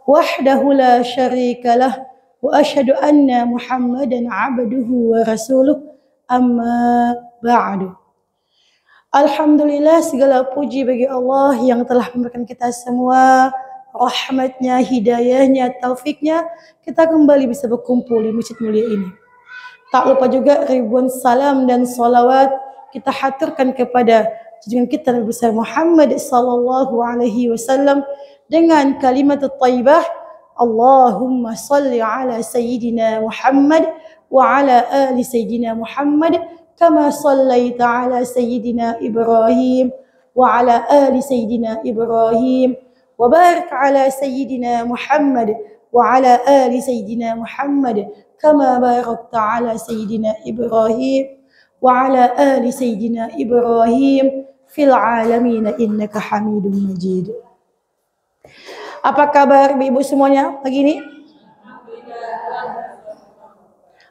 wahdahu la syarika lah wa asyhadu anna Muhammadan abduhu wa rasuluh amma ba'du. Alhamdulillah, segala puji bagi Allah yang telah memberikan kita semua rahmatnya, hidayahnya, taufiknya, kita kembali bisa berkumpul di masjid mulia ini. Tak lupa juga ribuan salam dan salawat kita haturkan kepada junjungan kita Nabi besar Muhammad sallallahu alaihi wasallam dengan kalimat thayyibah, Allahumma salli ala sayyidina Muhammad wa ala ali sayyidina Muhammad kama sallaita ala sayyidina Ibrahim wa ala ali sayyidina Ibrahim wa barik ala sayyidina Muhammad wa ala ali sayyidina Muhammad kama barakta ala sayyidina Ibrahim wa ala ali sayyidina Ibrahim fil alamin innaka Hamidum Majid. Apa kabar ibu semuanya pagi ini?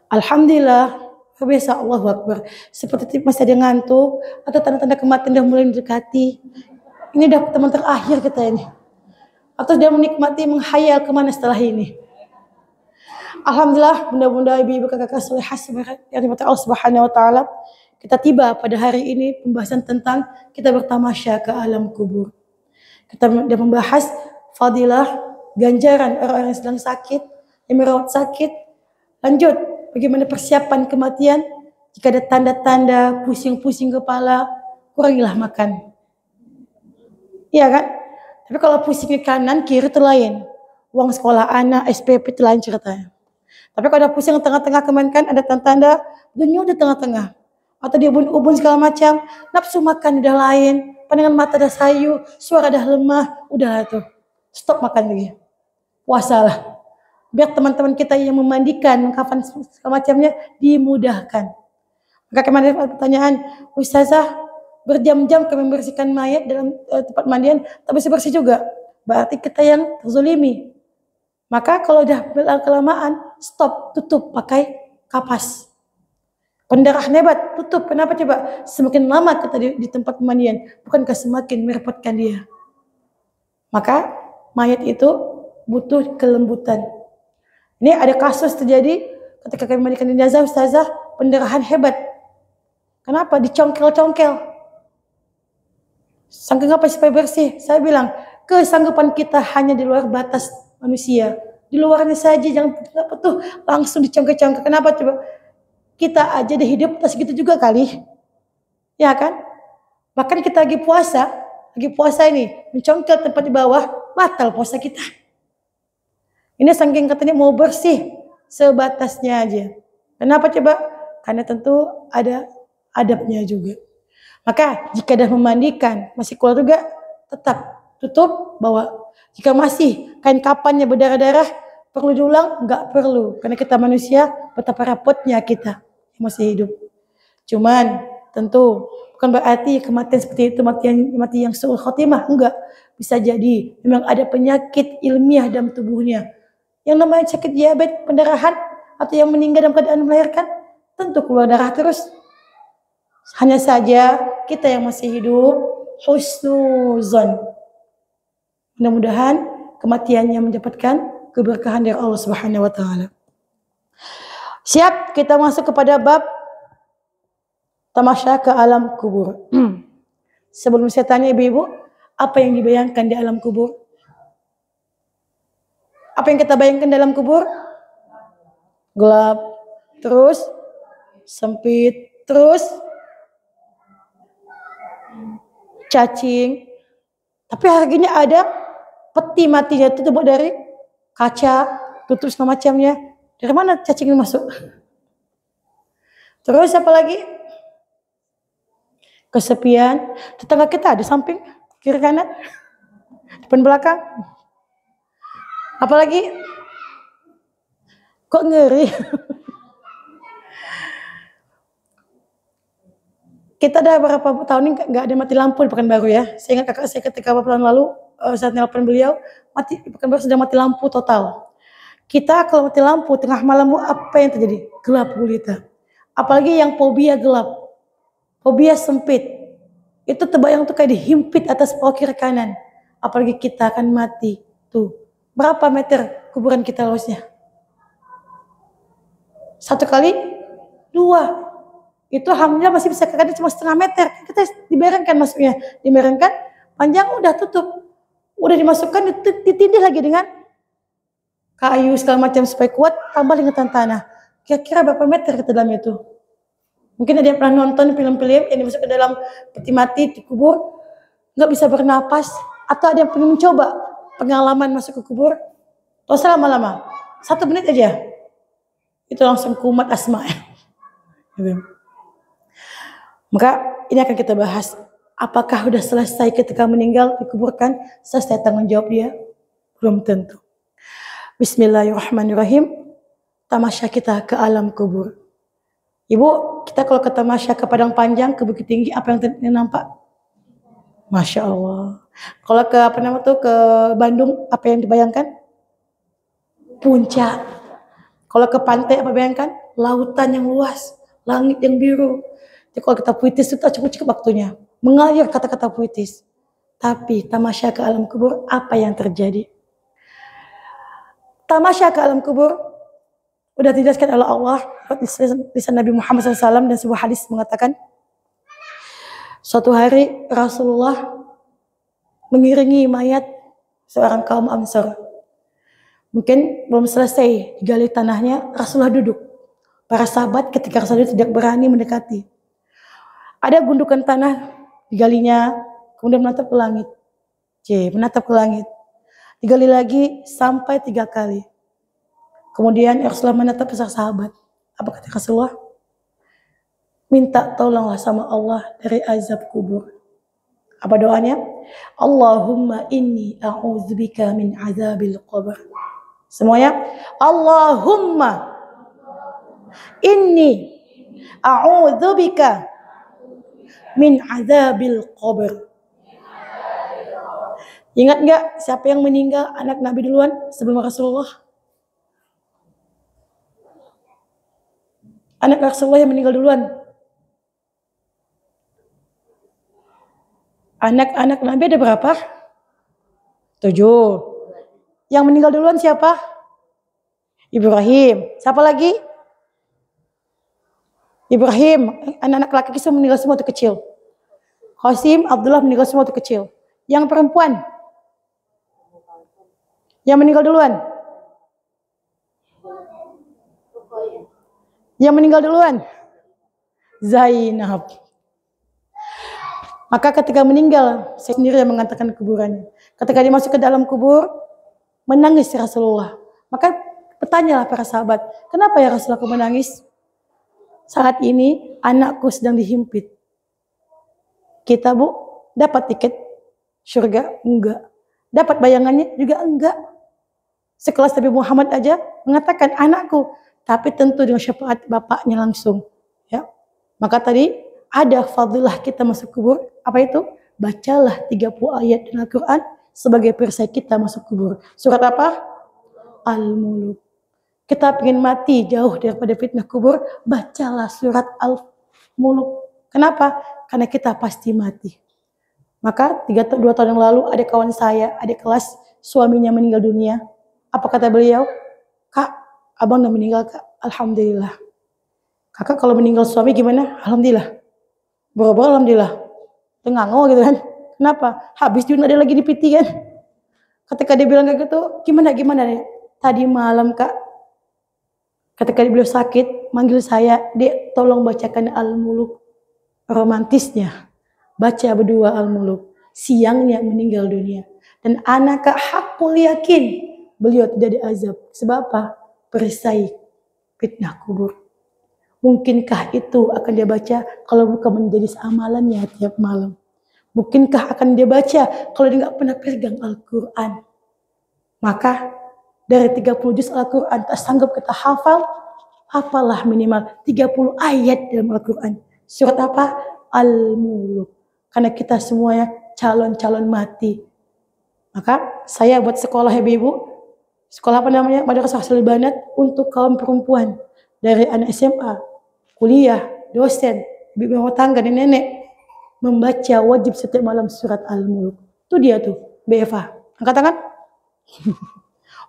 Alhamdulillah. Biasa, Allahu Akbar. Seperti masih ada ngantuk atau tanda-tanda kematian dah mulai mendekati. Ini dah teman terakhir kita ini. Atau dia menikmati, menghayal kemana setelah ini. Alhamdulillah, mudah-mudahan ibu-ibu kakak-kakak solehah yang dimati Allah Subhanahu wa taala, kita tiba pada hari ini pembahasan tentang kita bertamasya ke alam kubur. Kita sudah membahas fadilah, ganjaran orang-orang yang sedang sakit, yang merawat sakit. Lanjut, bagaimana persiapan kematian? Jika ada tanda-tanda pusing-pusing kepala, kurangilah makan. Iya kan? Tapi kalau pusing ke kanan, kiri itu lain. Uang sekolah anak, SPP itu lain ceritanya. Tapi kalau ada pusing di tengah-tengah kemarin kan ada tanda-tanda denyut di tengah-tengah. Atau dia ubun-ubun segala macam, nafsu makan udah lain, pandangan mata udah sayu, suara udah lemah, udah tuh. Stop makan lagi. Puasalah. Biar teman-teman kita yang memandikan, mengkafan segala macamnya dimudahkan. Maka kemarin ada pertanyaan, Ustazah, berjam-jam kami membersihkan mayat dalam tempat mandian, tapi bersih juga. Berarti kita yang terzolimi. Maka kalau udah kelamaan, stop, tutup, pakai kapas. Pendarahan hebat, tutup. Kenapa coba? Semakin lama kita di tempat pemandian, bukankah semakin merepotkan dia? Maka mayat itu butuh kelembutan. Ini ada kasus terjadi ketika kami mandikan jenazah, Ustazah, pendarahan hebat. Kenapa? Dicongkel-congkel. Saking apa supaya bersih? Saya bilang, kesanggupan kita hanya di luar batas manusia. Di luarnya saja, jangan apa tuh langsung dicongkel-congkel. Kenapa coba? Kita aja di hidup tak segitu juga kali. Ya kan? Bahkan kita lagi puasa ini, mencongkel tempat di bawah, batal puasa kita. Ini saking katanya mau bersih, sebatasnya aja. Kenapa coba? Karena tentu ada adabnya juga. Maka jika dah memandikan, masih keluar juga, tetap tutup, bawa. Jika masih kain kapannya berdarah-darah, perlu diulang? Enggak perlu. Karena kita manusia, betapa repotnya kita yang masih hidup. Cuman tentu bukan berarti kematian seperti itu mati yang su'ul khotimah. Enggak. Bisa jadi memang ada penyakit ilmiah dalam tubuhnya. Yang namanya sakit diabetes, pendarahan, atau yang meninggal dalam keadaan melahirkan, tentu keluar darah terus. Hanya saja kita yang masih hidup, husnuzon. Mudah-mudahan kematiannya mendapatkan keberkahan dari Allah Subhanahu wa taala. Siap, kita masuk kepada bab tamasya ke alam kubur. Sebelum saya tanya ibu-ibu, apa yang dibayangkan di alam kubur? Apa yang kita bayangkan dalam kubur? Gelap, terus sempit, terus cacing. Tapi harganya ada peti matinya itu terbuat dari kaca, tutup segala macamnya. Dari mana cacing itu masuk? Terus apa lagi? Kesepian. Tetangga kita ada samping, kiri kanan, depan belakang. Apalagi? Kok ngeri? Kita ada beberapa tahun ini nggak ada mati lampu di Pekanbaru ya. Saya ingat kakak saya ketika beberapa tahun lalu saat nelpon beliau, Pekanbaru sudah mati lampu total. Kita kalau mati lampu tengah malam apa yang terjadi? Gelap gulita. Apalagi yang fobia gelap, fobia sempit, itu terbayang tuh kayak dihimpit atas paha kiri kanan. Apalagi kita akan mati tuh. Berapa meter kuburan kita luasnya? 1 kali 2. Itu alhamdulillah masih bisa, kadang cuma 1,5 meter. Kita dibayangkan masuknya, dibayangkan panjang udah tutup. Udah dimasukkan, ditindih lagi dengan kayu segala macam supaya kuat, tambah dengan tanah. Kira-kira berapa meter ke dalam itu? Mungkin ada yang pernah nonton film-film yang dimasuk ke dalam peti mati, dikubur, nggak bisa bernapas, atau ada yang pengen mencoba pengalaman masuk ke kubur, gak usah lama-lama, 1 menit aja, itu langsung kumat asma. Maka ini akan kita bahas, apakah sudah selesai ketika meninggal dikuburkan, selesai tanggung jawab dia? Belum tentu. Bismillahirrahmanirrahim. Tamasya kita ke alam kubur. Ibu, kita kalau ke tamasya ke Padang Panjang, ke Bukit Tinggi, apa yang nampak? Masya Allah. Kalau ke ke Bandung, apa yang dibayangkan? Puncak. Kalau ke pantai, apa bayangkan? Lautan yang luas, langit yang biru. Jadi kalau kita puitis itu cukup waktunya, mengalir kata-kata puitis. Tapi tamasya ke alam kubur, apa yang terjadi? Tamasya ke alam kubur udah dijelaskan oleh Allah lisan Nabi Muhammad SAW, dan sebuah hadis mengatakan, suatu hari Rasulullah mengiringi mayat seorang kaum Ansar. Mungkin belum selesai digali tanahnya, Rasulullah duduk. Para sahabat ketika Rasulullah tidak berani mendekati. Ada gundukan tanah digalinya, kemudian menatap ke langit. Menatap ke langit. Digali lagi sampai 3 kali. Kemudian Rasulullah menatap ke sahabat. Apa kata Rasulullah? Minta tolonglah sama Allah dari azab kubur. Apa doanya? Allahumma inni a'udzubika min azabil qabr. Semuanya, Allahumma inni a'udzubika min azabil qabr. Ingat nggak siapa yang meninggal anak Nabi duluan sebelum Rasulullah? Anak Rasulullah yang meninggal duluan. Anak-anak Nabi ada berapa? 7. Yang meninggal duluan siapa? Ibrahim. Siapa lagi? Ibrahim. Anak-anak laki-laki semua meninggal semua waktu kecil. Qasim, Abdullah meninggal semua waktu kecil. Yang perempuan? Yang meninggal duluan? Yang meninggal duluan? Zainab. Maka ketika meninggal, saya sendiri yang mengantarkan kuburannya. Ketika dimasuk ke dalam kubur, menangis Rasulullah. Maka bertanyalah para sahabat, kenapa ya Rasulullah kau menangis? Saat ini anakku sedang dihimpit. Kita bu, dapat tiket surga? Enggak. Dapat bayangannya? Juga enggak. Sekelas Nabi Muhammad aja mengatakan anakku, tapi tentu dengan syafaat bapaknya langsung. Ya. Maka tadi ada fadilah kita masuk kubur. Apa itu? Bacalah 30 ayat dalam Al-Quran sebagai perisai kita masuk kubur. Surat apa? Al-Muluk. Kita ingin mati jauh daripada fitnah kubur, bacalah surat Al-Muluk. Kenapa? Karena kita pasti mati. Maka 2 tahun yang lalu ada kawan saya, adik kelas, suaminya meninggal dunia. Apa kata beliau? Kak, abang udah meninggal kak. Alhamdulillah. Kakak kalau meninggal suami gimana? Alhamdulillah. Boro-boro alhamdulillah. Tengango gitu kan. Kenapa? Habis juga ada lagi di piti kan. Ketika dia bilang kayak gitu, gimana nih? Tadi malam kak, ketika beliau sakit, manggil saya, dia tolong bacakan Al-Muluk. Romantisnya, baca berdua Al-Muluk. Siangnya meninggal dunia. Dan anak kak hakul yakin beliau tidak diazab. Sebab apa? Perisai fitnah kubur. Mungkinkah itu akan dia baca kalau bukan menjadi amalannya tiap malam? Mungkinkah akan dia baca kalau dia nggak pernah pegang Al-Quran? Maka dari 30 juz Al-Quran tak sanggup kita hafal, hafalah minimal 30 ayat dalam Al-Quran. Surat apa? Al-Muluk. Karena kita semuanya calon-calon mati. Maka saya buat sekolah ibu-ibu, sekolah apa namanya? Madrasah Ahsanul Banat untuk kaum perempuan. Dari anak SMA, kuliah, dosen, ibu rumah tangga, dan nenek. Membaca wajib setiap malam surat Al-Muluk. Itu dia tuh, BFA. Angkat tangan.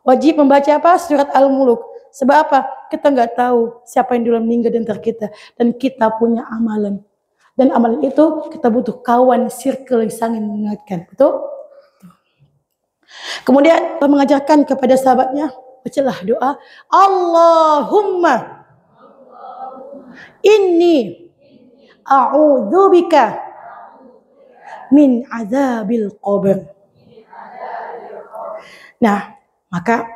Wajib membaca apa? Surat Al-Muluk. Sebab apa? Kita nggak tahu siapa yang dulu meninggal di antara kita. Dan kita punya amalan. Dan amalan itu kita butuh kawan, circle yang saling mengingatkan. Betul? Kemudian Allah mengajarkan kepada sahabatnya, bacalah doa, Allahumma inni a'udzubika min azabil qabr. Nah, maka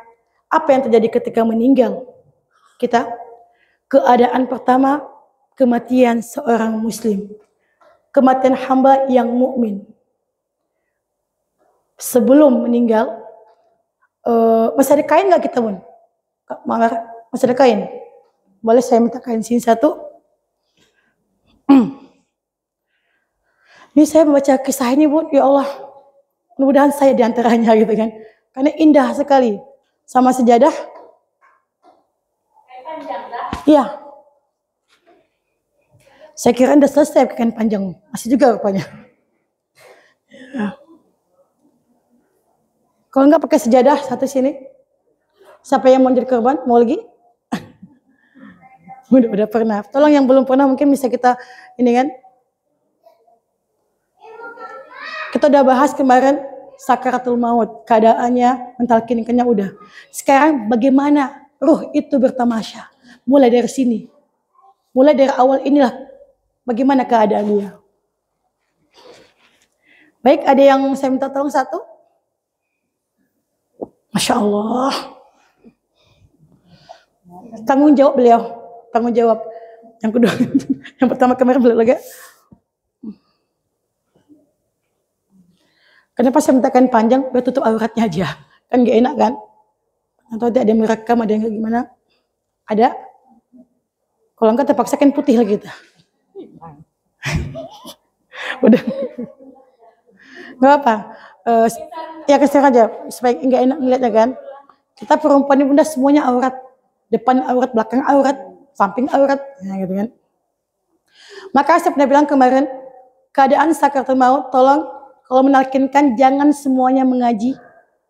apa yang terjadi ketika meninggal kita? Keadaan pertama, kematian seorang muslim. Kematian hamba yang mukmin. Sebelum meninggal, masih ada kain nggak kita, Bun? Masih ada kain? Boleh saya minta kain sini satu? Ini saya membaca kisah ini, Bun, ya Allah, mudah-mudahan saya diantaranya gitu kan. Karena indah sekali. Sama sejadah. Kain panjang dah? Iya. Saya kira udah selesai kain panjang. Masih juga rupanya. Ya. Kalau enggak pakai sejadah satu sini. Siapa yang mau jadi korban? Mau lagi? Udah pernah. Tolong yang belum pernah mungkin bisa kita ini kan. Kita udah bahas kemarin sakaratul maut, keadaannya, mentalkinkannya udah. Sekarang bagaimana ruh itu bertamasya? Mulai dari sini. Mulai dari awal inilah bagaimana keadaan dia. Baik, ada yang saya minta tolong satu? Masya Allah. Tanggung jawab beliau. Tanggung jawab. Yang kedua, yang pertama kemarin beliau lagi. Kenapa saya mintakan panjang? Biar tutup auratnya aja. Kan gak enak kan? Atau ada yang merekam, ada yang gimana? Ada? Kalau enggak terpaksa kan putih lagi kita. Udah. Gak apa. Ya keser aja. Supaya gak enak ngeliatnya kan. Kita perempuan ini bunda semuanya aurat. Depan aurat, belakang aurat, samping aurat. Ya gitu kan. Maka saya pernah bilang kemarin, keadaan sakaratul maut, tolong kalau menalkinkan jangan semuanya mengaji.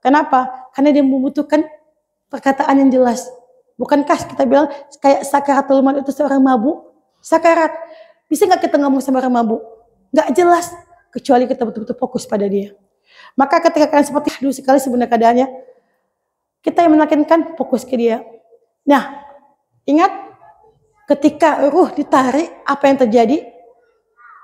Kenapa? Karena dia membutuhkan perkataan yang jelas. Bukankah kita bilang kayak sakaratul maut itu seorang mabuk? Sakarat. Bisa nggak kita ngomong sama orang mabuk? Nggak jelas. Kecuali kita betul-betul fokus pada dia. Maka ketika kalian seperti dulu sekali sebenarnya keadaannya, kita yang menalkinkan fokus ke dia. Nah, ingat ketika ruh ditarik, apa yang terjadi?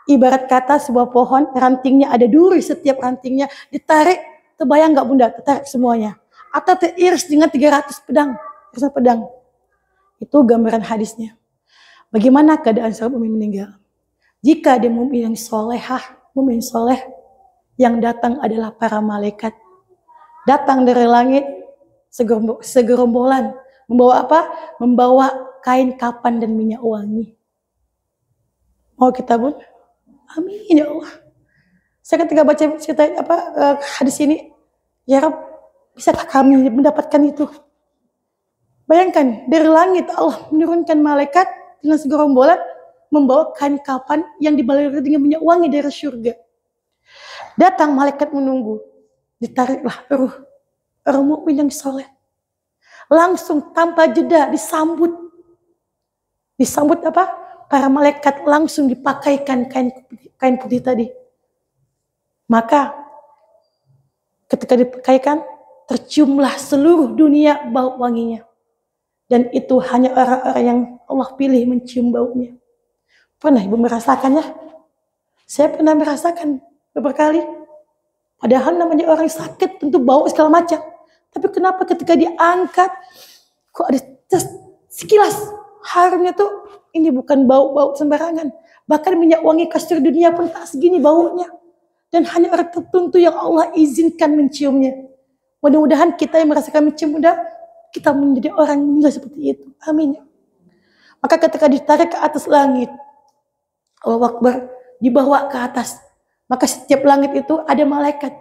Ibarat kata sebuah pohon, rantingnya ada duri setiap rantingnya, ditarik, terbayang nggak bunda? Tertarik semuanya. Atau teriris dengan 300 pedang. Itu gambaran hadisnya. Bagaimana keadaan seorang mukmin meninggal? Jika dia mukmin yang solehah, mukmin soleh, yang datang adalah para malaikat. Datang dari langit, segerombolan. Membawa apa? Membawa kain kapan dan minyak wangi. Mau kita bun? Amin ya Allah. Saya ketika baca cerita hadis ini, ya Rabb, bisakah kami mendapatkan itu? Bayangkan dari langit Allah menurunkan malaikat dengan segerombolan membawa kain kapan yang dibaluri dengan minyak wangi dari surga. Datang malaikat menunggu, ditariklah ruh mukmin yang soleh. Langsung tanpa jeda disambut. Disambut apa? Para malaikat langsung dipakaikan kain putih tadi. Maka ketika dipakaikan, terciumlah seluruh dunia bau wanginya. Dan itu hanya orang-orang yang Allah pilih mencium baunya. Pernah ibu merasakannya? Saya pernah merasakan beberapa kali. Padahal namanya orang sakit tentu bau segala macam. Tapi kenapa ketika diangkat, kok ada sekilas harumnya tuh, ini bukan bau-bau sembarangan. Bahkan minyak wangi kasur dunia pun tak segini baunya. Dan hanya orang tertentu yang Allah izinkan menciumnya. Mudah-mudahan kita yang merasakan mencium mudah, kita menjadi orang yang juga seperti itu. Amin. Maka ketika ditarik ke atas langit, Allah Akbar, dibawa ke atas. Maka setiap langit itu ada malaikat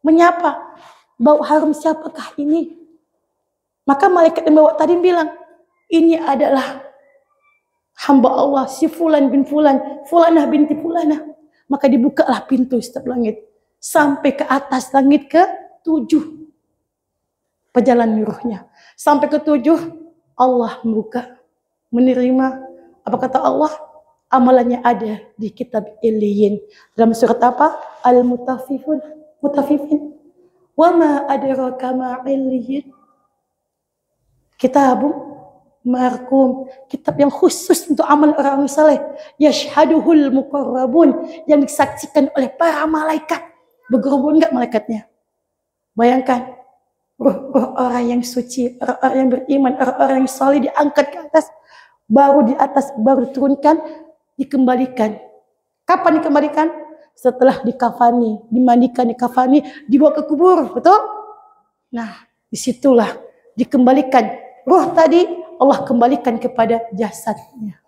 menyapa. Bau harum siapakah ini? Maka malaikat yang bawa tadi bilang, ini adalah hamba Allah, si Fulan bin Fulan, Fulanah binti Fulanah. Maka dibukalah pintu setiap langit. Sampai ke atas langit ke-7. perjalanan ruhnya. Sampai ketujuh, Allah membuka, menerima. Apa kata Allah? Amalannya ada di kitab Iliyin. Dalam surat apa? Al-Mutaffifin. Wa ma adraka ma Iliyin. Kitabum markum, kitab yang khusus untuk amal orang saleh. Yashhaduhul muqarrabun, yang disaksikan oleh para malaikat. Bergerubun enggak malaikatnya? Bayangkan, roh orang yang suci, orang yang beriman, orang yang saleh diangkat ke atas, baru diturunkan, dikembalikan. Kapan dikembalikan? Setelah dikafani, dimandikan, dikafani, dibawa ke kubur, betul? Nah, disitulah dikembalikan. Roh tadi Allah kembalikan kepada jasadnya.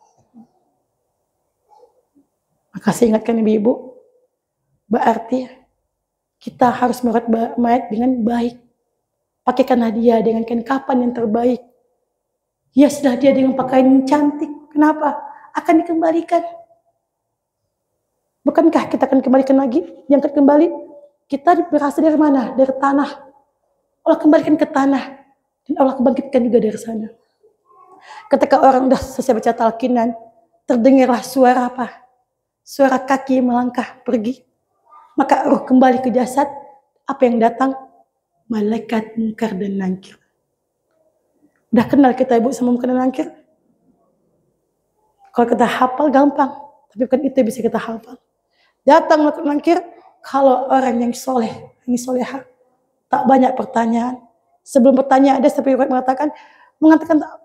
Maka saya ingatkan ibu-ibu, berarti kita harus merawat mayat dengan baik. Pakaikan hadiah dengan kain kapan yang terbaik. Hiaslah dia dengan pakaian yang cantik. Kenapa? Akan dikembalikan. Bukankah kita akan kembalikan lagi? Diangkat kembali. Kita berasal dari mana? Dari tanah. Allah kembalikan ke tanah. Dan Allah kebangkitkan juga dari sana. Ketika orang sudah selesai baca talqinan, terdengarlah suara apa? Suara kaki melangkah pergi. Maka ruh kembali ke jasad. Apa yang datang? Malaikat Munkar dan Nakir. Udah kenal kita ibu sama Munkar dan Nakir? Kalau kita hafal gampang. Tapi bukan itu yang bisa kita hafal. Datang Malaikat Munkar, kalau orang yang soleh, yang solehah, tak banyak pertanyaan. Sebelum pertanyaan ada sampai mengatakan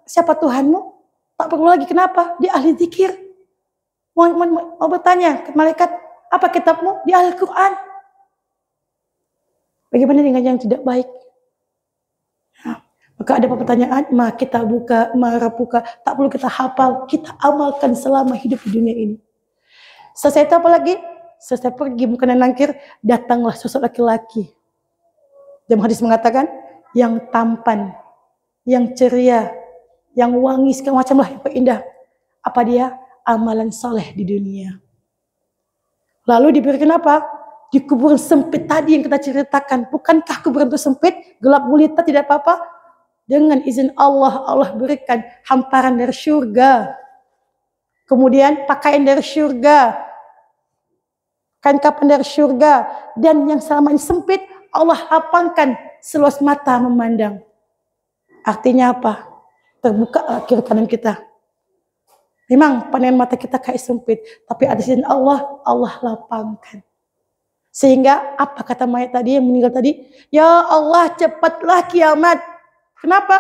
siapa Tuhanmu? Tak perlu lagi, kenapa? Dia ahli zikir. Mau bertanya ke malaikat, apa kitabmu? Dia ahli Quran. Bagaimana dengan yang tidak baik? Nah, maka ada pertanyaan, kita buka, marapuka, tak perlu kita hafal, kita amalkan selama hidup di dunia ini. Selesai itu apa lagi? Selesai pergi Munkar dan Nakir, datanglah sosok laki-laki. Dalam hadis mengatakan, yang tampan, yang ceria, yang wangi, segala macam lah, yang indah. Apa dia? Amalan saleh di dunia. Lalu diberikan apa? Di kuburan sempit tadi yang kita ceritakan. Bukankah kuburan itu sempit, gelap gulita, tidak apa-apa? Dengan izin Allah, Allah berikan hamparan dari surga. Kemudian pakaian dari surga. Kain kapan dari surga. Dan yang selama ini sempit, Allah lapangkan seluas mata memandang. Artinya apa? Terbuka kiri kanan kita. Memang pandangan mata kita kayak sempit. Tapi atas izin Allah, Allah lapangkan. Sehingga apa kata mayat tadi yang meninggal tadi? Ya Allah, cepatlah kiamat. Kenapa?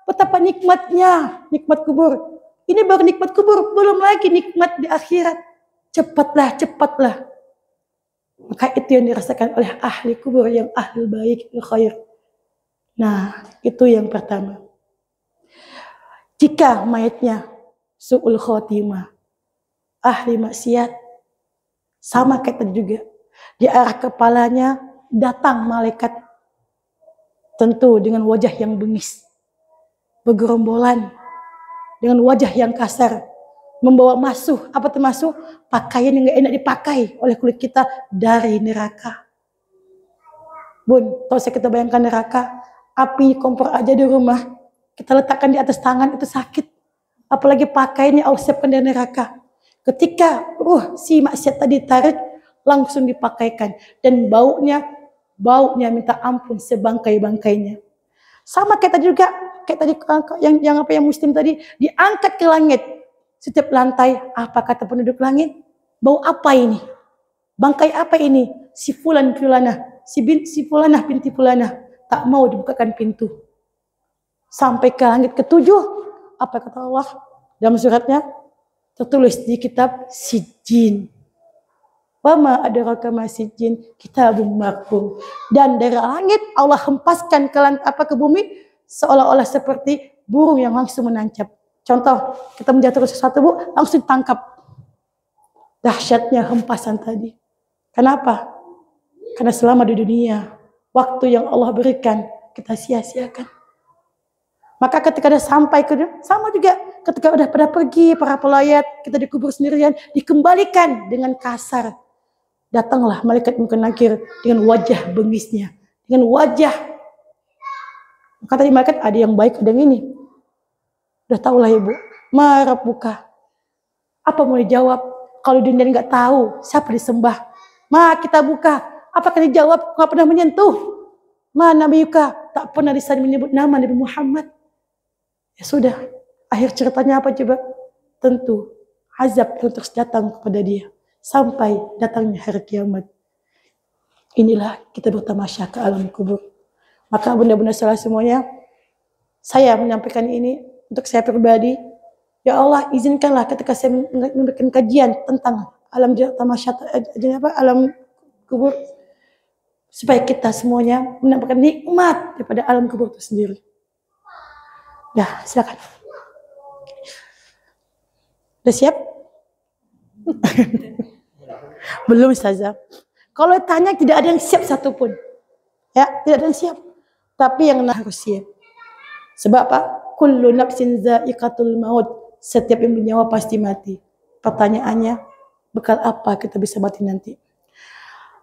Betapa nikmatnya, nikmat kubur. Ini baru nikmat kubur, belum lagi nikmat di akhirat. Cepatlah, cepatlah. Maka itu yang dirasakan oleh ahli kubur yang ahli baik, khair. Nah, itu yang pertama. Jika mayatnya su'ul khotimah, ahli maksiat, sama kayak tadi juga. Di arah kepalanya datang malaikat, tentu dengan wajah yang bengis, bergerombolan, dengan wajah yang kasar, membawa apa termasuk pakaian yang gak enak dipakai oleh kulit kita dari neraka. Bun, kalau kita bayangkan neraka, api kompor aja di rumah, kita letakkan di atas tangan itu sakit. Apalagi pakaiannya Allah siapkan dari neraka. Ketika si maksiat tadi tarik, langsung dipakaikan. Dan baunya minta ampun sebangkai-bangkainya. Sama kayak tadi juga, kayak tadi yang muslim tadi, diangkat ke langit. Setiap lantai, apa kata penduduk langit? Bau apa ini? Bangkai apa ini? Si fulanah, si fulanah binti fulanah. Tak mau dibukakan pintu. Sampai ke langit ketujuh. Apa kata Allah? Dalam suratnya, tertulis di kitab Sijjin. Wa ma adraka ma sijjin, kitabun marqum. Dan dari langit Allah hempaskan ke bumi seolah-olah seperti burung yang langsung menancap. Contoh, kita menjatuhkan sesuatu, Bu, langsung tangkap. Dahsyatnya hempasan tadi. Kenapa? Karena selama di dunia, waktu yang Allah berikan, kita sia-siakan. Maka ketika ada sampai ke dunia, sama juga. Ketika udah pada pergi, para pelayat, kita dikubur sendirian, dikembalikan dengan kasar. Datanglah malaikat Munkar Nakir dengan wajah bengisnya. Dengan wajah. Maka tadi malaikat ada yang baik, ada yang ini. Udah tahulah ibu. Ma rabbuka. Apa mau dijawab? Kalau dunia nggak tahu siapa disembah. Ma kita buka. Apakah dijawab? Nggak pernah menyentuh. Ma nabiyuka. Tak pernah menyebut nama Nabi Muhammad. Ya sudah. Akhir ceritanya apa coba? Tentu azab yang terus datang kepada dia. Sampai datangnya hari kiamat. Inilah kita bertamasya ke alam kubur. Maka bunda-bunda salah semuanya, saya menyampaikan ini untuk saya pribadi. Ya Allah, izinkanlah ketika saya memberikan kajian tentang alam tamasya, alam kubur, supaya kita semuanya mendapatkan nikmat daripada alam kubur itu sendiri. Ya, silakan. Udah siap? Belum Ustazah. Kalau tanya tidak ada yang siap satupun. Ya, tidak ada yang siap. Tapi yang harus siap. Sebab apa? Kullu nafsin za'iqatul maut. Setiap yang bernyawa pasti mati. Pertanyaannya, bekal apa kita bisa mati nanti?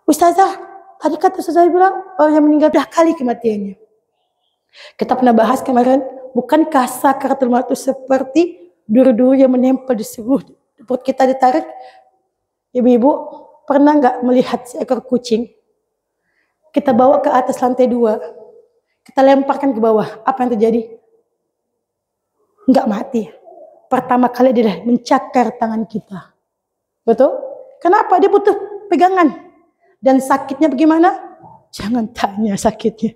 Ustazah, tadi kata Ustazah bilang orang yang meninggal dah kali kematiannya. Kita pernah bahas kemarin, bukankah sakaratul maut itu seperti duri-duri yang menempel di seluruh perut kita ditarik? Ibu-ibu, pernah nggak melihat seekor kucing? Kita bawa ke atas lantai 2. Kita lemparkan ke bawah, apa yang terjadi? Enggak mati. Pertama kali dia mencakar tangan kita. Betul? Kenapa? Dia butuh pegangan. Dan sakitnya bagaimana? Jangan tanya sakitnya.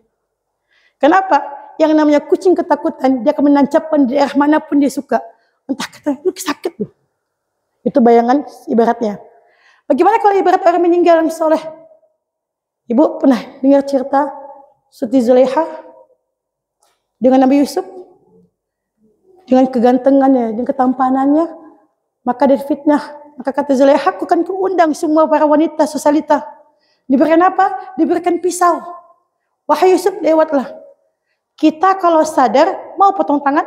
Kenapa? Yang namanya kucing ketakutan, dia akan menancapkan di daerah manapun dia suka. Entah kata, itu sakit loh. Itu bayangan ibaratnya. Bagaimana kalau ibarat orang meninggal yang soleh? Ibu pernah dengar cerita Siti Zulaiha dengan Nabi Yusuf, dengan kegantengannya, dengan ketampanannya, maka dia fitnah. Maka kata Zulaiha, aku akan kuundang semua para wanita sosalita. Diberikan apa? Diberikan pisau. Wahai Yusuf, lewatlah. Kita kalau sadar mau potong tangan,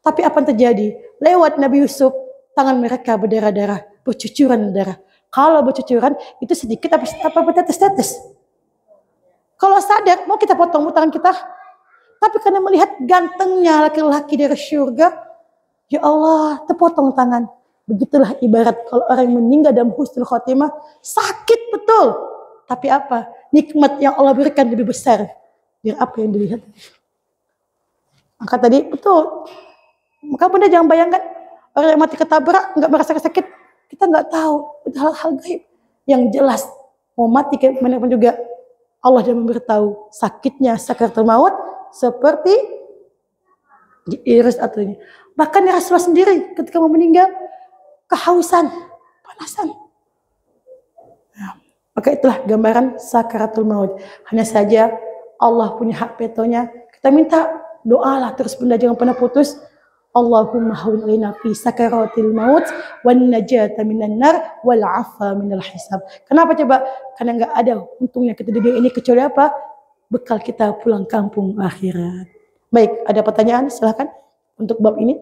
tapi apa yang terjadi? Lewat Nabi Yusuf, tangan mereka berdarah-darah, bercucuran darah. Kalau bercucuran itu sedikit apa bertetes-tetes. Kalau sadar, mau kita potong tangan kita. Tapi karena melihat gantengnya laki-laki dari surga, ya Allah, terpotong tangan. Begitulah ibarat kalau orang yang meninggal dalam husnul khotimah, sakit betul. Tapi apa? Nikmat yang Allah berikan lebih besar dari apa yang dilihat. Maka tadi, betul. Maka bunda jangan bayangkan, orang yang mati ketabrak, nggak merasa sakit. Kita nggak tahu. Itu hal-hal gaib. Yang jelas, mau mati kayak mana pun juga, Allah sudah memberitahu sakitnya sakaratul maut seperti diiris atau ini. Bahkan Rasulullah sendiri ketika mau meninggal kehausan, panasan. Nah, maka itulah gambaran sakaratul maut. Hanya saja Allah punya hak vetonya. Kita minta doalah terus bunda, jangan pernah putus. Allahumma hawwin alaina fi sakaratil maut wan najata minan nar wal afa minal hisab. Kenapa coba? Karena enggak ada untungnya kita di dunia ini kecuali apa? Bekal kita pulang kampung akhirat. Baik, ada pertanyaan? Silakan untuk bab ini.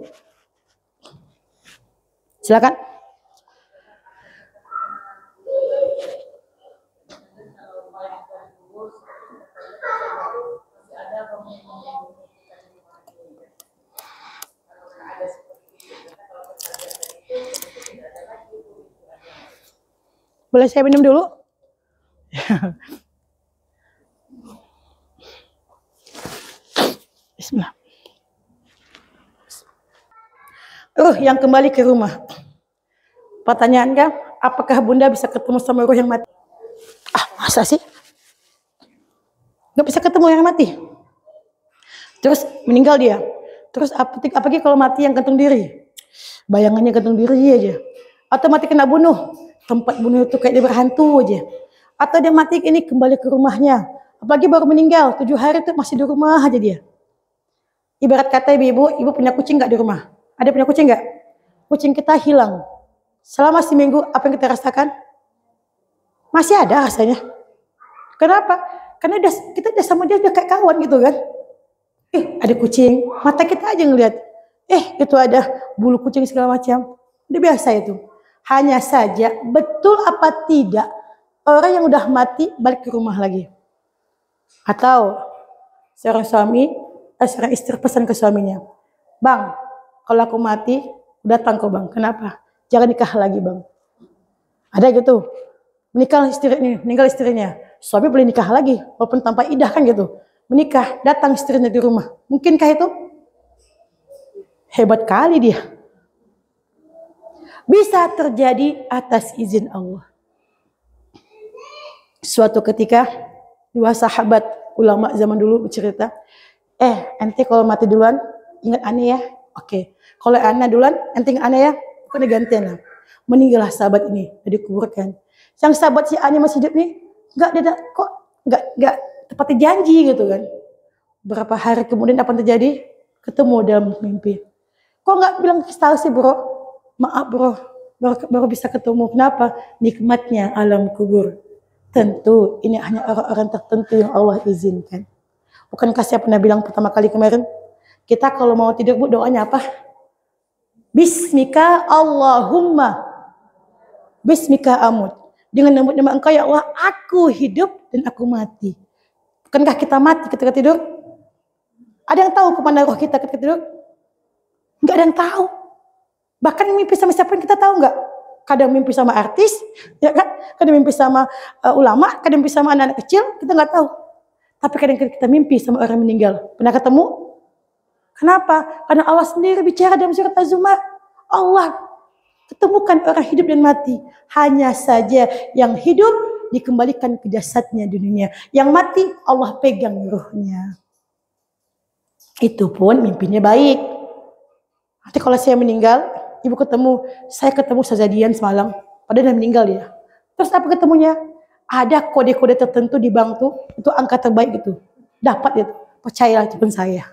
Silakan. Boleh saya minum dulu? Bismillah. Yang kembali ke rumah. Pertanyaan kan, apakah bunda bisa ketemu sama ruh yang mati? Masa sih? Gak bisa ketemu yang mati? Terus meninggal dia. Terus apalagi kalau mati yang gantung diri? Bayangannya gantung diri aja. Atau mati kena bunuh. Tempat bunuh itu kayak dia berhantu aja. Atau dia mati ini kembali ke rumahnya. Apalagi baru meninggal, 7 hari itu masih di rumah aja dia. Ibarat kata ibu punya kucing gak di rumah? Ada punya kucing gak? Kucing kita hilang. Selama seminggu apa yang kita rasakan? Masih ada rasanya. Kenapa? Karena kita udah sama dia udah kayak kawan gitu kan. Ada kucing, mata kita aja ngeliat. Itu ada bulu kucing segala macam. Udah biasa itu. Hanya saja, betul apa tidak, orang yang udah mati balik ke rumah lagi. Atau Seorang istri pesan ke suaminya, "Bang, kalau aku mati, datang kau bang. Kenapa? Jangan nikah lagi bang." Ada gitu. Meninggal istrinya. Suami boleh nikah lagi, walaupun tanpa idah kan gitu. Menikah, datang istrinya di rumah. Mungkinkah itu? Hebat kali dia. Bisa terjadi atas izin Allah. Suatu ketika, dua sahabat ulama zaman dulu bercerita, ente kalau mati duluan, ingat aneh ya. Oke. Kalau aneh duluan, ente ingat aneh ya. Pokoknya gantian lah. Meninggallah sahabat ini, dikuburkan. Yang sahabat si aneh masih hidup nih, nggak tepati janji gitu kan. Berapa hari kemudian apa yang terjadi? Ketemu dalam mimpi. Kok nggak bilang tahu sih bro? Maaf bro, baru bisa ketemu. Kenapa? Nikmatnya alam kubur. Tentu ini hanya orang-orang tertentu yang Allah izinkan. Bukankah saya pernah bilang pertama kali kemarin? Kita kalau mau tidur bu, doanya apa? Bismika Allahumma. Bismika amut. Dengan nama Engkau ya Allah, aku hidup dan aku mati. Bukankah kita mati ketika tidur? Ada yang tahu kemana roh kita ketika tidur? Enggak ada yang tahu. Bahkan mimpi sama siapa kita tahu enggak? Kadang mimpi sama artis, ya kan? Kadang mimpi sama ulama, kadang mimpi sama anak-anak kecil, kita enggak tahu. Tapi kadang kita mimpi sama orang meninggal. Pernah ketemu? Kenapa? Karena Allah sendiri bicara dalam surat Az-Zumar. Allah ketemukan orang hidup dan mati. Hanya saja yang hidup dikembalikan ke jasadnya di dunia. Yang mati Allah pegang ruhnya. Itu pun mimpinya baik. Nanti kalau saya meninggal, ibu ketemu, saya ketemu Sazadian semalam. Padahal dia meninggal dia. Terus apa ketemunya? Ada kode-kode tertentu di bank tuh, itu angka terbaik itu. Dapat itu. Percayalah itu bukan saya.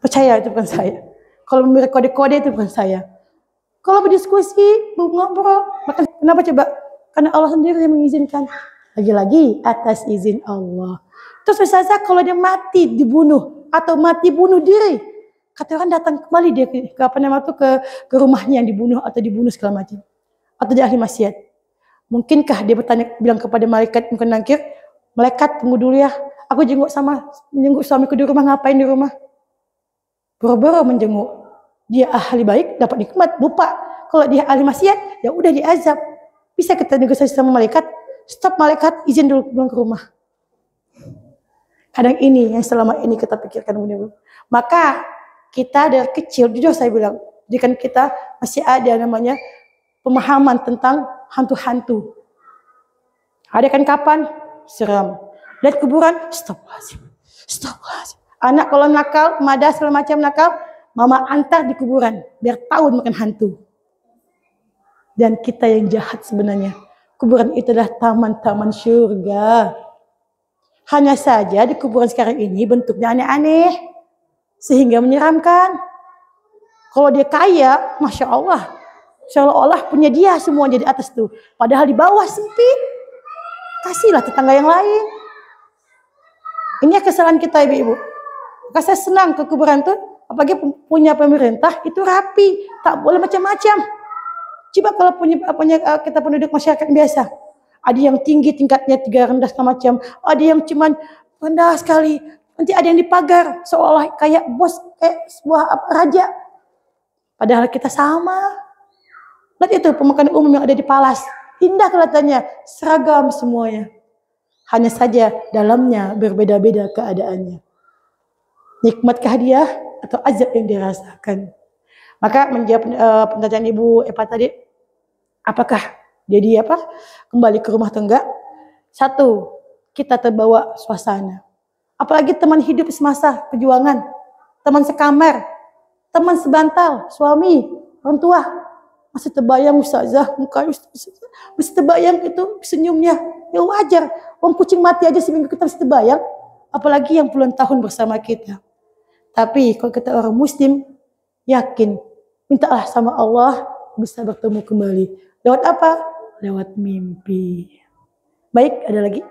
Percaya itu bukan saya. Kalau memberi kode-kode itu bukan saya. Kalau berdiskusi, ngobrol, maka kenapa coba? Karena Allah sendiri yang mengizinkan. Lagi-lagi atas izin Allah. Terus misalnya kalau dia mati dibunuh atau mati bunuh diri, kata orang datang kembali dia ke apa namanya tuh ke rumahnya yang dibunuh atau dibunuh segala macam. Atau dia ahli maksiat. Mungkinkah dia bertanya bilang kepada malaikat mungkin nangkir, malaikat tunggu dulu ya. Aku jenguk suamiku di rumah, ngapain di rumah? Boro-boro menjenguk. Dia ahli baik, dapat nikmat, lupa. Kalau dia ahli maksiat, ya udah diazab. Bisa kita negosiasi sama malaikat, stop malaikat, izin dulu pulang ke rumah. Kadang ini yang selama ini kita pikirkan. Maka kita dari kecil, jujur saya bilang, jika kita masih ada namanya pemahaman tentang hantu-hantu. Ada kan kapan? Seram. Lihat kuburan, stop. Anak kalau nakal, madas segala macam nakal, mama antar di kuburan biar tahu makan hantu. Dan kita yang jahat sebenarnya. Kuburan itu adalah taman-taman surga. Hanya saja di kuburan sekarang ini bentuknya aneh-aneh sehingga menyeramkan. Kalau dia kaya, masya Allah, seolah-olah punya dia semua di atas tuh. Padahal di bawah sempit. Kasihlah tetangga yang lain. Ini kesalahan kita ibu-ibu. Maka saya senang ke kuburan tuh, apalagi punya pemerintah itu rapi, tak boleh macam-macam. Coba kalau punya kita penduduk masyarakat biasa, ada yang tinggi tingkatnya 3 rendah segala macam, ada yang cuman rendah sekali, nanti ada yang dipagar seolah kayak bos, kayak sebuah raja. Padahal kita sama. Lihat itu pemakaman umum yang ada di Palas, indah kelihatannya, seragam semuanya. Hanya saja dalamnya berbeda-beda keadaannya. Nikmatkah dia atau azab yang dirasakan? Maka menjawab pertanyaan Ibu Epa tadi, apakah jadi kembali ke rumah atau enggak? Satu, kita terbawa suasana. Apalagi teman hidup semasa perjuangan, teman sekamar, teman sebantal, suami, orang tua, masih terbayang ustazah, muka ustazah, masih terbayang itu senyumnya. Ya wajar, wong kucing mati aja seminggu kita masih terbayang, apalagi yang puluhan tahun bersama kita. Tapi kalau kita orang muslim, yakin, mintalah sama Allah bisa bertemu kembali. Lewat apa? Lewat mimpi. Baik, ada lagi?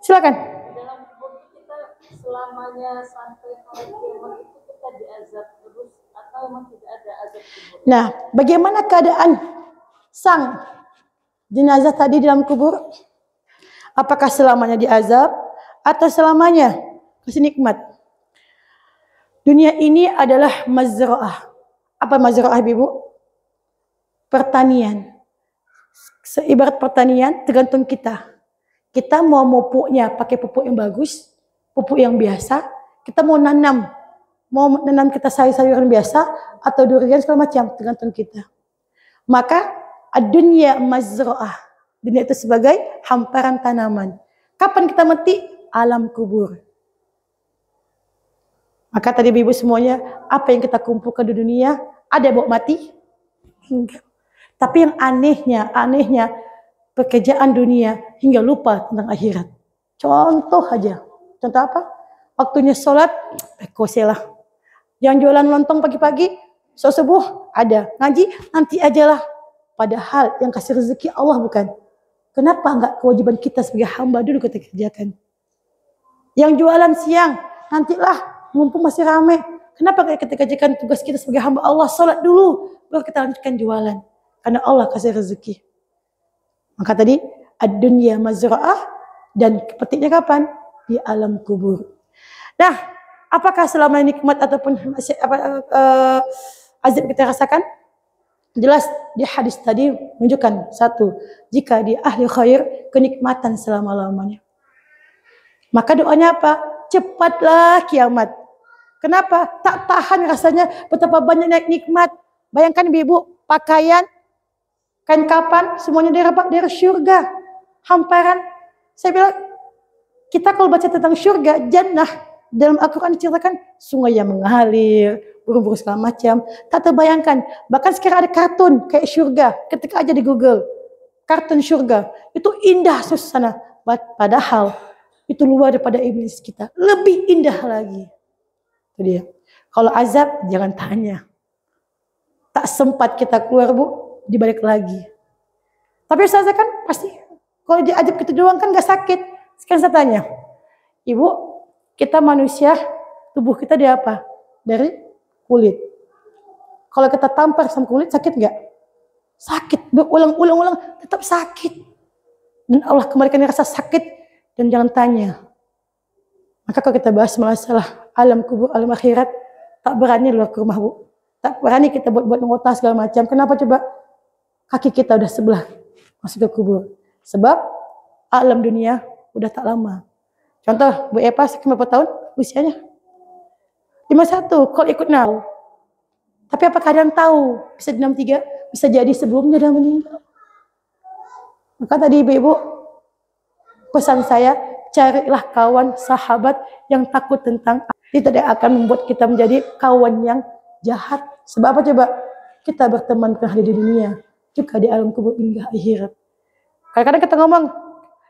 Silakan. Dalam kubur kita selamanya sampai hari kiamat itu kita diazab terus atau memang tidak ada azab kubur? Nah, bagaimana keadaan sang jenazah tadi dalam kubur? Apakah selamanya diazab atau selamanya kasih nikmat? Dunia ini adalah mazra'ah. Apa mazra'ah, Ibu? Pertanian. Seibarat pertanian tergantung kita. Kita mau pupuknya pakai pupuk yang bagus, pupuk yang biasa. Kita mau nanam kita sayur-sayuran biasa atau durian segala macam, tergantung kita. Maka ad-dunya mazra'ah. Dunia itu sebagai hamparan tanaman. Kapan kita mati? Alam kubur. Maka tadi ibu semuanya, apa yang kita kumpulkan di dunia, ada bawa mati? Enggak. Tapi yang anehnya, pekerjaan dunia hingga lupa tentang akhirat. Contoh aja. Contoh apa? Waktunya sholat, lah. Yang jualan lontong pagi-pagi, subuh ada. Ngaji, nanti ajalah. Padahal yang kasih rezeki Allah bukan. Kenapa enggak kewajiban kita sebagai hamba dulu kita kerjakan? Yang jualan siang, nantilah, mumpung masih ramai. Kenapa kita kerjakan tugas kita sebagai hamba Allah, sholat dulu, baru kita lanjutkan jualan. Karena Allah kasih rezeki. Maka tadi, ad-dunya mazra'ah, dan petiknya kapan? Di alam kubur. Nah, apakah selama nikmat ataupun azab kita rasakan? Jelas di hadis tadi menunjukkan satu, jika dia ahli khair, kenikmatan selama-lamanya. Maka doanya apa? Cepatlah kiamat. Kenapa? Tak tahan rasanya betapa banyak nikmat. Bayangkan ibu, pakaian, kain kapan, semuanya dari surga. Hamparan. Saya bilang, kita kalau baca tentang surga, jannah, dalam Al-Quran diceritakan sungai yang mengalir, burung-burung segala macam. Tak terbayangkan. Bahkan sekarang ada kartun kayak surga. Ketika aja di Google, kartun surga. Itu indah suasana. Padahal itu luar daripada iblis kita. Lebih indah lagi. Itu dia. Kalau azab, jangan tanya. Tak sempat kita keluar, Bu, dibalik lagi. Tapi saya kan pasti, kalau diajab kita doang kan gak sakit. Sekarang saya tanya, Ibu, kita manusia, tubuh kita dari apa? Dari kulit. Kalau kita tampar sama kulit, sakit gak? Sakit, berulang-ulang, tetap sakit. Dan Allah kembalikan rasa sakit, dan jangan tanya. Maka kalau kita bahas masalah alam kubur, alam akhirat, tak berani luar ke rumah, Bu. Tak berani kita buat ngotak segala macam. Kenapa coba? Kaki kita udah sebelah masuk ke kubur. Sebab alam dunia udah tak lama. Contoh, Bu Epa sekian berapa tahun usianya? 51, kalau ikut now. Tapi apakah ada yang tahu? Bisa di 63, bisa jadi sebelumnya dia meninggal. Maka tadi ibu-ibu, pesan saya, carilah kawan, sahabat yang takut tentang itu tidak akan membuat kita menjadi kawan yang jahat. Sebab apa coba? Kita berteman dengan di dunia, juga di alam kubur hingga akhirat. Kadang-kadang kita ngomong,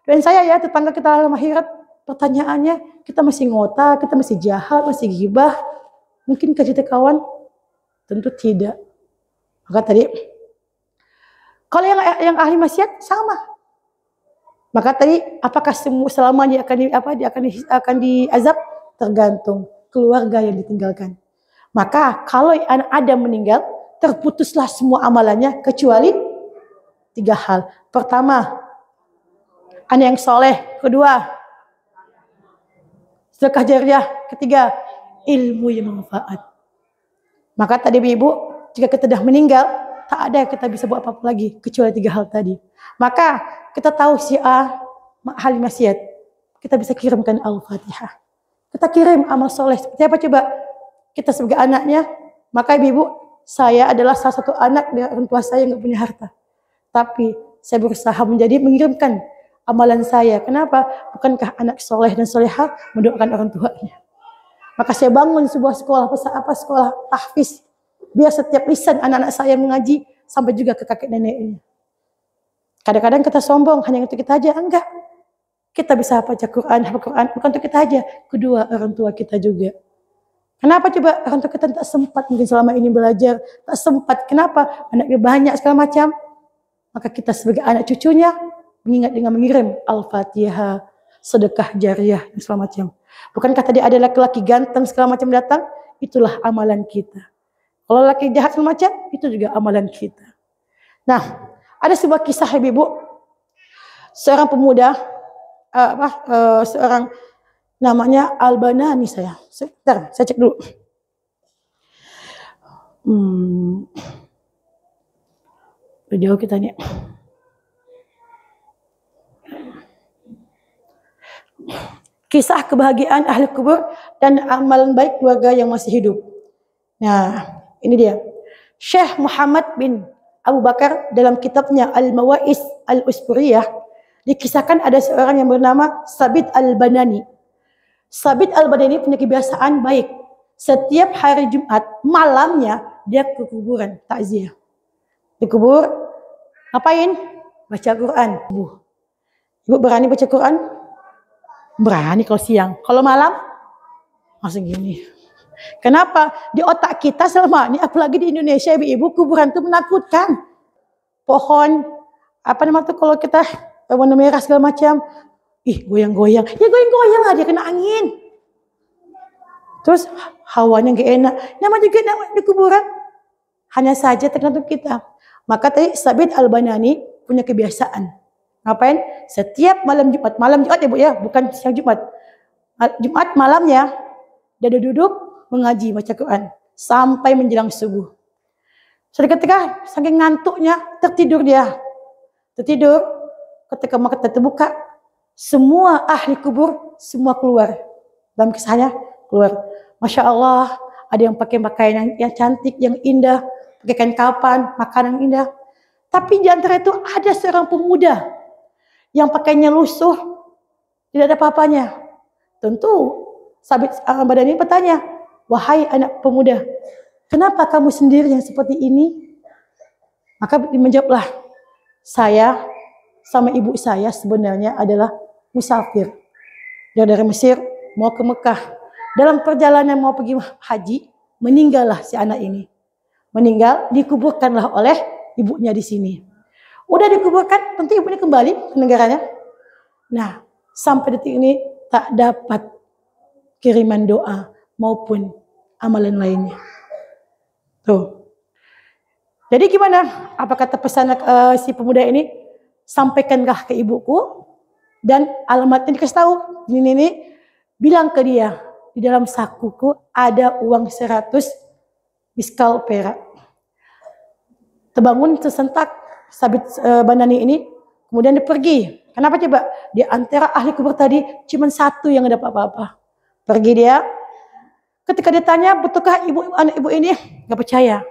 doain saya ya tetangga kita alam akhirat. Pertanyaannya, kita masih ngota, kita masih jahat, masih gibah. Mungkin kita kawan? Tentu tidak. Maka tadi, kalau yang ahli maksiat sama. Maka tadi, apakah selamanya akan diazab? Tergantung keluarga yang ditinggalkan. Maka kalau anak Adam meninggal, terputuslah semua amalannya kecuali 3 hal. Pertama, anak yang soleh. Kedua, sedekah jariah. Ketiga, ilmu yang bermanfaat. Maka tadi ibu, jika kita sudah meninggal, tak ada yang kita bisa buat apa-apa lagi kecuali 3 hal tadi. Maka kita tahu si A ahli maksiat, kita bisa kirimkan Al-Fatihah. Kita kirim amal soleh. Seperti apa coba? Kita sebagai anaknya, maka ibu, saya adalah salah satu anak dari orang tua saya yang gak punya harta. Tapi saya berusaha mengirimkan amalan saya. Kenapa? Bukankah anak soleh dan solehah mendoakan orang tuanya? Maka saya bangun sebuah sekolah, sekolah tahfiz. Biar setiap lisan anak-anak saya mengaji sampai juga ke kakek neneknya. Kadang-kadang kita sombong hanya untuk kita aja, enggak. Kita bisa baca Quran, bukan untuk kita aja. Kedua, orang tua kita juga. Kenapa coba orang tua kita tak sempat mungkin selama ini belajar, tak sempat. Kenapa? Anaknya banyak segala macam. Maka kita sebagai anak cucunya mengingat dengan mengirim Al-Fatihah, sedekah jariah dan segala macam. Bukankah tadi ada laki-laki ganteng segala macam datang? Itulah amalan kita. Kalau laki jahat segala macam, itu juga amalan kita. Nah, ada sebuah kisah ibu. Seorang pemuda seorang namanya Al-Banani saya. Sebentar, saya cek dulu. Jauh kita nih. Kisah kebahagiaan ahli kubur dan amalan baik keluarga yang masih hidup. Nah, ini dia. Syekh Muhammad bin Abu Bakar dalam kitabnya Al-Mawa'is Al-Usburiyah dikisahkan ada seorang yang bernama Sabit Al-Banani. Sabit Al-Banani punya kebiasaan baik. Setiap hari Jumat malamnya dia ke kuburan takziah. Di kubur ngapain? Baca Quran. Ibu berani baca Quran? Berani kalau siang. Kalau malam langsung gini. Kenapa? Di otak kita selama ini, apalagi di Indonesia, ibu-ibu, kuburan itu menakutkan. Pohon, apa namanya tuh kalau kita warna merah segala macam, goyang-goyang. Ya goyang-goyang lah, dia kena angin. Terus hawanya gak enak. Nama juga di kuburan. Hanya saja tergantung kita. Maka tadi Sabit Al-Banani punya kebiasaan. Ngapain? Setiap malam Jumat ya Bu ya, bukan siang Jumat. Jumat malamnya dia duduk mengaji baca Quran sampai menjelang subuh. Suatu ketika saking ngantuknya tertidur dia. Tertidur, ketika mata terbuka, semua ahli kubur semua keluar. Dalam kisahnya keluar. Masya Allah, ada yang pakai pakaian yang cantik, yang indah, pakai kain kapan, makanan indah. Tapi di antara itu ada seorang pemuda yang pakainya lusuh, tidak ada apa-apanya. Tentu Sabit Al-Banani bertanya, wahai anak pemuda, kenapa kamu sendiri yang seperti ini? Maka menjawablah, saya sama ibu saya sebenarnya adalah musafir. Dari Mesir mau ke Mekah. Dalam perjalanan mau pergi haji, meninggallah si anak ini. Meninggal, dikuburkanlah oleh ibunya di sini. Udah dikuburkan, tentu ibunya kembali ke negaranya. Nah, sampai detik ini tak dapat kiriman doa maupun amalan lainnya. Tuh. Jadi gimana? Apa kata pesan si pemuda ini? Sampaikanlah ke ibuku dan alamatnya dikasih tahu. Ini bilang ke dia, di dalam sakuku ada uang 100 miskal perak. Terbangun tersentak Sabit Banani ini, kemudian dia pergi. Kenapa coba? Di antara ahli kubur tadi cuma satu yang ada apa-apa. Pergi dia. Ketika ditanya betulkah anak ibu ini, nggak percaya.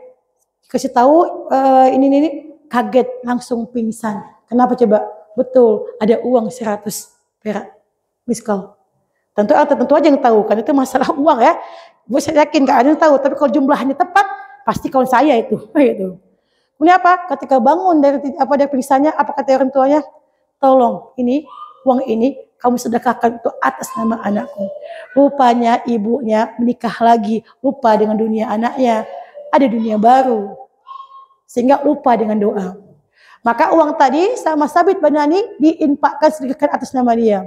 Kasih tahu ini kaget langsung pingsan. Kenapa coba? Betul, ada uang 100 perak miskal. Tentu aja yang tahu kan itu masalah uang ya. Gue yakin gak ada yang tahu. Tapi kalau jumlahnya tepat, pasti kawan saya itu. Gitu. Kemudian apa? Ketika bangun dari pingsannya, apa kata orang tuanya? Tolong, uang ini kamu sedekahkan untuk atas nama anakku. Rupanya ibunya menikah lagi, lupa dengan dunia anaknya, ada dunia baru, sehingga lupa dengan doa. Maka uang tadi sama Sabit Banani diinfakkan sedekahkan atas nama dia.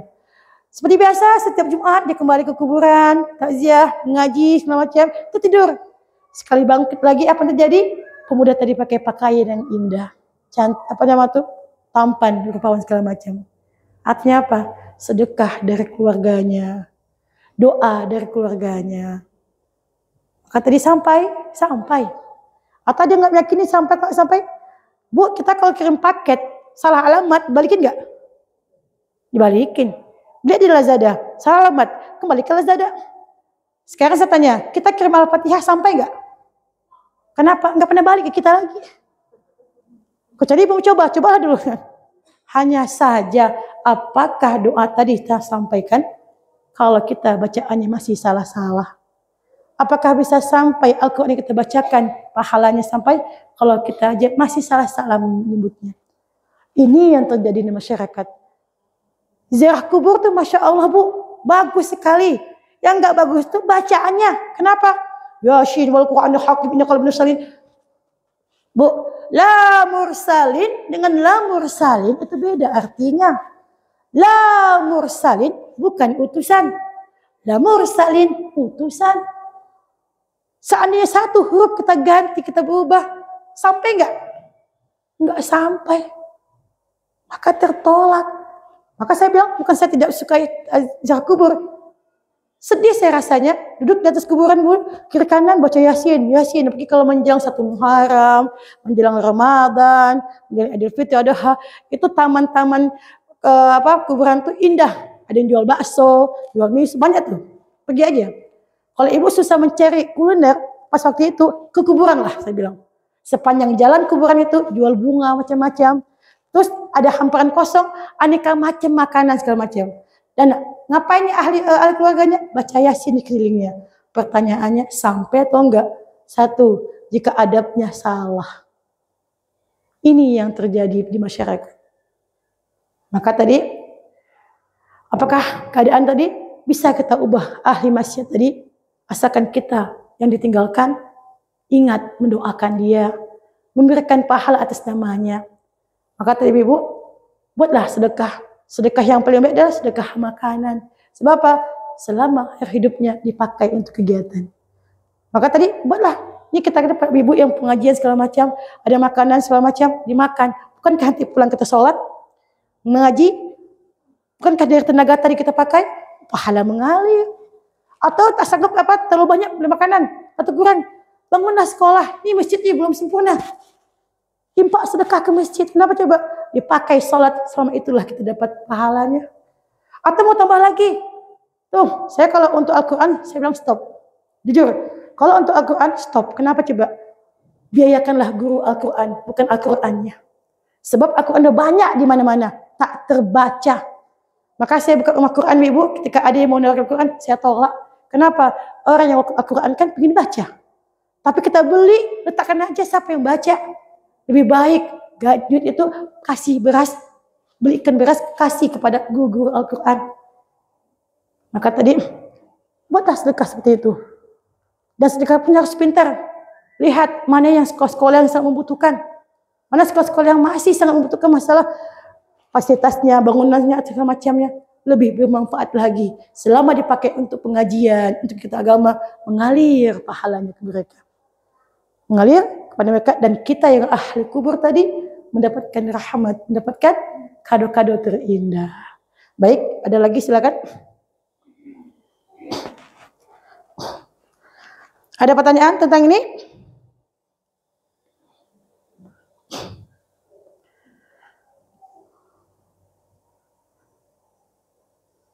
Seperti biasa, setiap Jumat dia kembali ke kuburan, takziah, mengaji, segala macam, tertidur. Sekali bangkit lagi, apa yang terjadi? Pemuda tadi pakai pakaian yang indah, tampan, rupawan segala macam. Artinya apa? Sedekah dari keluarganya, doa dari keluarganya. Maka tadi sampai. Atau dia nggak meyakini sampai. Bu, kita kalau kirim paket salah alamat, balikin nggak? Dibalikin. Dia di Lazada, salah alamat, kembali ke Lazada. Sekarang saya tanya, kita kirim Al-Fatihah sampai nggak? Kenapa? Nggak pernah balik ke kita lagi. Kecuali mau cobalah dulu. Hanya saja, apakah doa tadi kita sampaikan? Kalau kita bacaannya masih salah-salah. Apakah bisa sampai Al-Quran yang kita bacakan, pahalanya sampai? Kalau kita aja masih salah-salah menyebutnya. Ini yang terjadi di masyarakat. Ziarah kubur tuh Masya Allah Bu, bagus sekali. Yang nggak bagus tuh bacaannya. Kenapa? Yasin wal Qur'anil hakim innaka laminal mursalin. Bu, la mursalin dengan la mursalin itu beda artinya. La mursalin bukan utusan. La mursalin utusan. Seandainya satu huruf kita ganti, kita berubah, sampai nggak? Nggak sampai. Maka tertolak. Maka saya bilang, bukan saya tidak suka ziarah kubur. Sedih saya rasanya, duduk di atas kuburan, kiri kanan baca Yasin. Apalagi kalau menjelang 1 Muharram, menjelang Ramadan, menjelang Idul Fitri, Adha, itu taman-taman kuburan tuh indah. Ada yang jual bakso, jual mie, banyak tuh. Pergi aja. Kalau ibu susah mencari kuliner, pas waktu itu ke kuburan lah saya bilang. Sepanjang jalan kuburan itu jual bunga macam-macam. Terus ada hamparan kosong, aneka macam makanan segala macam. Dan ngapain ahli keluarganya? Baca Yasin di kelilingnya. Pertanyaannya, sampai atau enggak? 1, jika adabnya salah. Ini yang terjadi di masyarakat. Maka tadi, apakah keadaan tadi bisa kita ubah ahli maksiat tadi? Asalkan kita yang ditinggalkan ingat mendoakan dia, memberikan pahala atas namanya. Maka tadi ibu, buatlah sedekah. Sedekah yang paling baik adalah sedekah makanan. Sebab apa? Selama akhir hidupnya dipakai untuk kegiatan. Maka tadi buatlah. Ini kita dapat ibu yang pengajian segala macam, ada makanan segala macam, dimakan. Bukankah nanti pulang kita sholat, mengaji? Bukankah dari tenaga tadi kita pakai? Pahala mengalir. Atau tak sanggup terlalu banyak beli makanan atau kurang, bangunlah sekolah. Ini masjid ini belum sempurna. Impak sedekah ke masjid. Kenapa coba? Dipakai sholat, selama itulah kita dapat pahalanya. Atau mau tambah lagi. Tuh, saya kalau untuk Al-Quran, saya bilang stop. Jujur, kalau untuk Al-Quran, stop. Kenapa coba? Biayakanlah guru Al-Quran, bukan Al-Qurannya. Sebab Al-Quran udah banyak di mana-mana, tak terbaca. Maka saya buka rumah Quran, ibu, ketika ada yang mau narik Al-Quran, saya tolak. Kenapa? Orang yang Al-Quran kan ingin baca. Tapi kita beli, letakkan aja siapa yang baca. Lebih baik, duit itu kasih beras, belikan beras, kasih kepada guru Al-Quran. Maka tadi, buatlah sedekah seperti itu. Dan sedekah pun harus pintar. Lihat mana yang sekolah-sekolah yang sangat membutuhkan. Mana sekolah-sekolah yang masih sangat membutuhkan masalah fasilitasnya, bangunannya, segala macamnya. Lebih bermanfaat lagi. Selama dipakai untuk pengajian, untuk kita agama, mengalir pahalanya ke mereka. Mengalir kepada mereka. Dan kita yang ahli kubur tadi, mendapatkan rahmat, mendapatkan kado-kado terindah. Baik, ada lagi silakan. Ada pertanyaan tentang ini?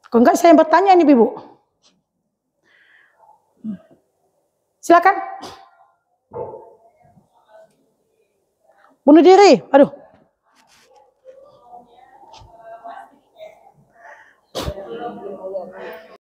Kalau enggak saya yang bertanya nih ibu. Silakan. Bunuh diri. Aduh.